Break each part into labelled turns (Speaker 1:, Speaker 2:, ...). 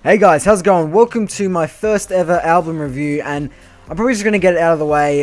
Speaker 1: Hey guys, how's it going? Welcome to my first ever album review, and I'm probably just going to get it out of the way.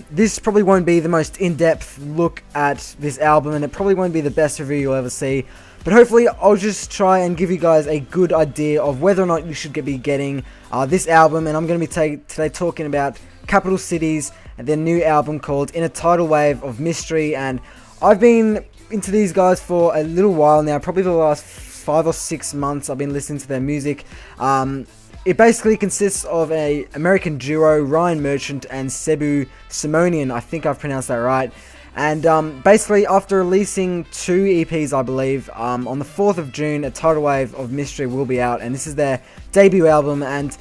Speaker 1: This probably won't be the most in-depth look at this album, and it probably won't be the best review you'll ever see, but hopefully I'll just try and give you guys a good idea of whether or not you should be getting this album. And I'm going to be today talking about Capital Cities and their new album called In a Tidal Wave of Mystery. And I've been into these guys for a little while now, probably the last 5 or 6 months. I've been listening to their music. It basically consists of an American duo, Ryan Merchant and Cebu Simonian. I think I've pronounced that right. And basically, after releasing 2 EPs, I believe, on the 4th of June, A Tidal Wave of Mystery will be out, and this is their debut album. And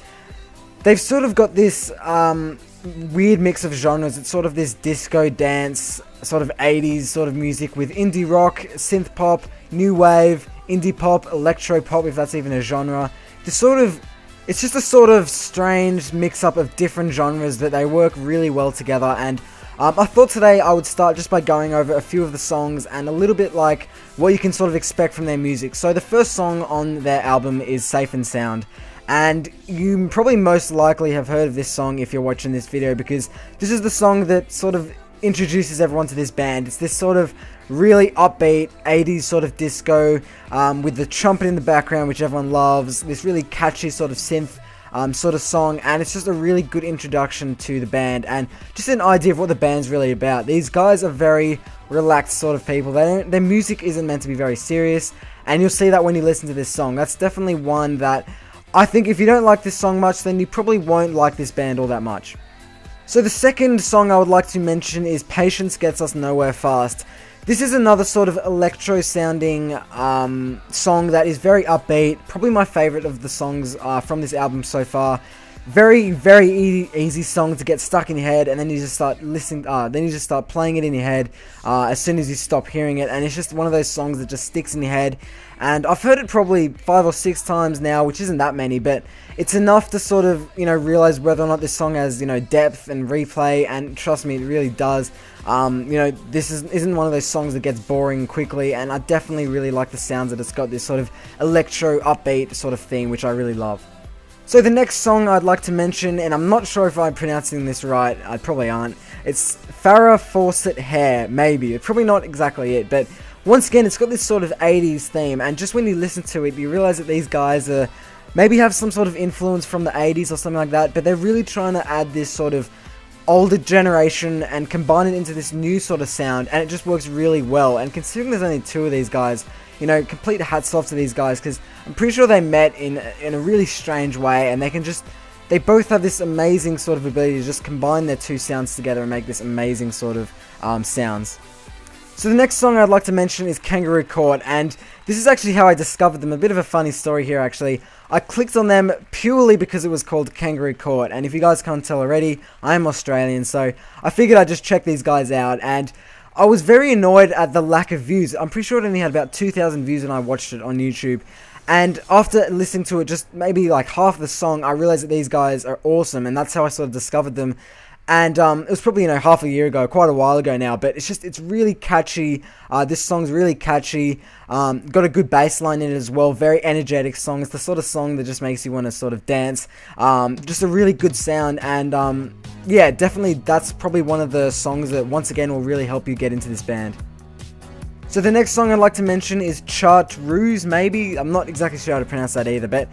Speaker 1: they've sort of got this weird mix of genres. It's sort of this disco dance, sort of 80s sort of music with indie rock, synth pop, new wave, indie pop, electro pop, if that's even a genre. It's just a sort of strange mix-up of different genres that they work really well together. And I thought today I would start just by going over a few of the songs and a little bit like what you can sort of expect from their music. So the first song on their album is Safe and Sound. And you probably most likely have heard of this song if you're watching this video, because this is the song that sort of introduces everyone to this band. It's this sort of really upbeat 80s sort of disco with the trumpet in the background, which everyone loves. This really catchy sort of synth sort of song, and it's just a really good introduction to the band and just an idea of what the band's really about. These guys are very relaxed sort of people. Their music isn't meant to be very serious, and you'll see that when you listen to this song. That's definitely one that I think if you don't like this song much, then you probably won't like this band all that much. So the second song I would like to mention is Patience Gets Us Nowhere Fast. This is another sort of electro-sounding song that is very upbeat. Probably my favorite of the songs from this album so far. Very, very easy song to get stuck in your head, and then you just start listening. Then you just start playing it in your head as soon as you stop hearing it, and it's just one of those songs that just sticks in your head. And I've heard it probably 5 or 6 times now, which isn't that many, but it's enough to sort of, realize whether or not this song has, depth and replay. And trust me, it really does. This isn't one of those songs that gets boring quickly, and I definitely really like the sounds that it's got, this sort of electro upbeat sort of theme, which I really love. So the next song I'd like to mention, and I'm not sure if I'm pronouncing this right, I probably aren't. It's Farrah Fawcett Hair, maybe. It's probably not exactly it, but once again, it's got this sort of 80s theme, and just when you listen to it, you realize that these guys maybe have some sort of influence from the 80s or something like that, but they're really trying to add this sort of older generation and combine it into this new sort of sound, and it just works really well. And considering there's only 2 of these guys, complete hats off to these guys, because I'm pretty sure they met in a really strange way, and they both have this amazing sort of ability to just combine their 2 sounds together and make this amazing sort of sounds. So the next song I'd like to mention is Kangaroo Court, and this is actually how I discovered them. A bit of a funny story here, actually. I clicked on them purely because it was called Kangaroo Court, and if you guys can't tell already, I am Australian, so I figured I'd just check these guys out, and I was very annoyed at the lack of views. I'm pretty sure it only had about 2,000 views when I watched it on YouTube. And after listening to it, just maybe like half the song, I realized that these guys are awesome, and that's how I sort of discovered them. And it was probably, half a year ago, quite a while ago now, but it's really catchy. This song's really catchy. Got a good bass line in it as well. Very energetic song. It's the sort of song that just makes you want to sort of dance. Just a really good sound, and yeah, definitely that's probably one of the songs that once again will really help you get into this band. So the next song I'd like to mention is Chartreuse, maybe? I'm not exactly sure how to pronounce that either, but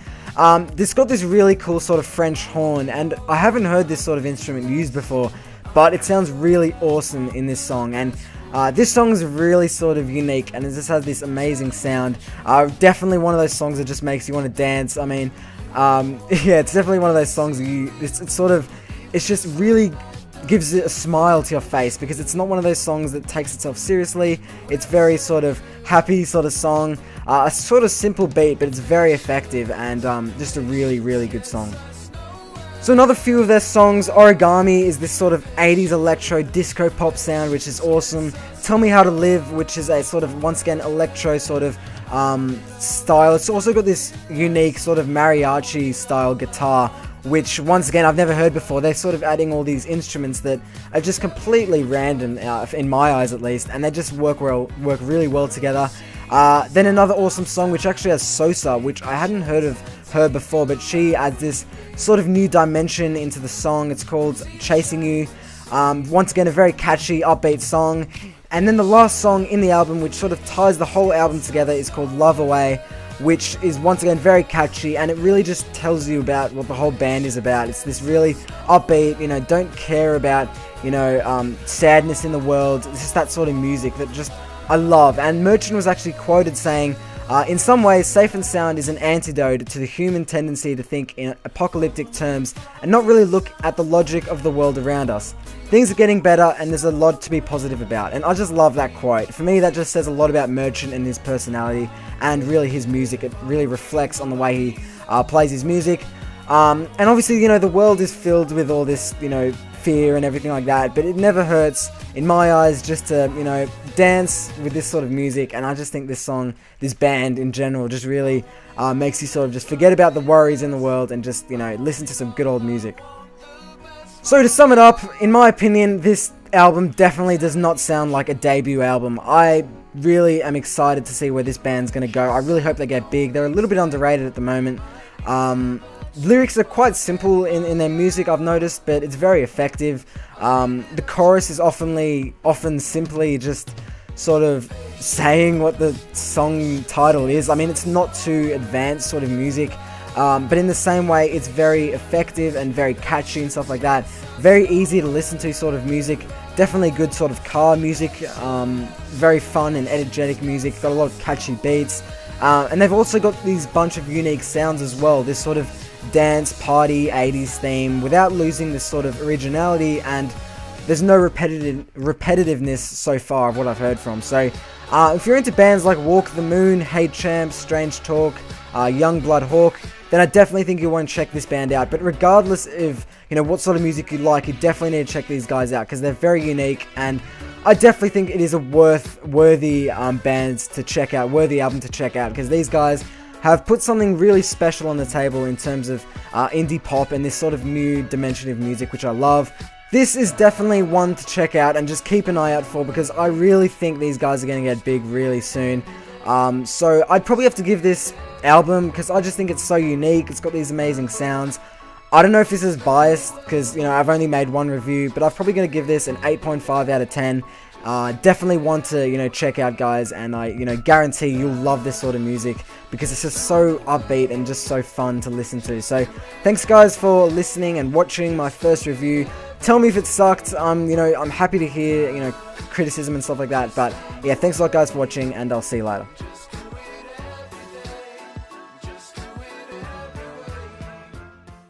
Speaker 1: this got this really cool sort of French horn, and I haven't heard this sort of instrument used before, but it sounds really awesome in this song. And this song is really sort of unique, and it just has this amazing sound. Definitely one of those songs that just makes you want to dance. I mean, yeah, it's definitely one of those songs it's just really gives it a smile to your face, because it's not one of those songs that takes itself seriously. It's very sort of happy sort of song, a sort of simple beat, but it's very effective, and just a really, really good song. So another few of their songs, Origami is this sort of 80s electro disco pop sound, which is awesome. Tell Me How to Live, which is a sort of, once again, electro sort of style. It's also got this unique sort of mariachi style guitar, which once again I've never heard before. They're sort of adding all these instruments that are just completely random, in my eyes at least, and they just work really well together. Then another awesome song which actually has Sosa, which I hadn't heard of heard before, but she adds this sort of new dimension into the song. It's called Chasing You. Once again, a very catchy, upbeat song. And then the last song in the album, which sort of ties the whole album together, is called Love Away, which is once again very catchy, and it really just tells you about what the whole band is about. It's this really upbeat, don't care about, sadness in the world. It's just that sort of music that just I love. And Merchant was actually quoted saying, in some ways, Safe and Sound is an antidote to the human tendency to think in apocalyptic terms and not really look at the logic of the world around us. Things are getting better and there's a lot to be positive about. And I just love that quote. For me, that just says a lot about Merchant and his personality and really his music. It really reflects on the way he plays his music. And obviously, the world is filled with all this, fear and everything like that, but it never hurts, in my eyes, just to, dance with this sort of music. And I just think this song, this band in general, just really makes you sort of just forget about the worries in the world and just, listen to some good old music. So to sum it up, in my opinion, this album definitely does not sound like a debut album. I really am excited to see where this band's going to go. I really hope they get big. They're a little bit underrated at the moment. Lyrics are quite simple in their music, I've noticed, but it's very effective. The chorus is often simply just sort of saying what the song title is. I mean, it's not too advanced sort of music, but in the same way, it's very effective and very catchy and stuff like that. Very easy to listen to sort of music. Definitely good sort of car music. Very fun and energetic music. Got a lot of catchy beats. And they've also got these bunch of unique sounds as well. This sort of dance party 80s theme without losing this sort of originality, and there's no repetitiveness so far of what I've heard from. So if you're into bands like Walk the Moon, Hey Champ, Strange Talk, Young Blood Hawk, then I definitely think you'll want to check this band out. But regardless of what sort of music you like, you definitely need to check these guys out because they're very unique, and I definitely think it is a worthy band to check out, worthy album to check out, because these guys have put something really special on the table in terms of indie pop and this sort of new dimension of music, which I love. This is definitely one to check out and just keep an eye out for, because I really think these guys are going to get big really soon. So I'd probably have to give this album, because I just think it's so unique. It's got these amazing sounds. I don't know if this is biased, because I've only made one review, but I'm probably going to give this an 8.5 out of 10. Definitely want to check out, guys, and I guarantee you'll love this sort of music because it's just so upbeat and just so fun to listen to. So thanks, guys, for listening and watching my first review. Tell me if it sucked. I'm happy to hear criticism and stuff like that. But yeah, thanks a lot, guys, for watching, and I'll see you later.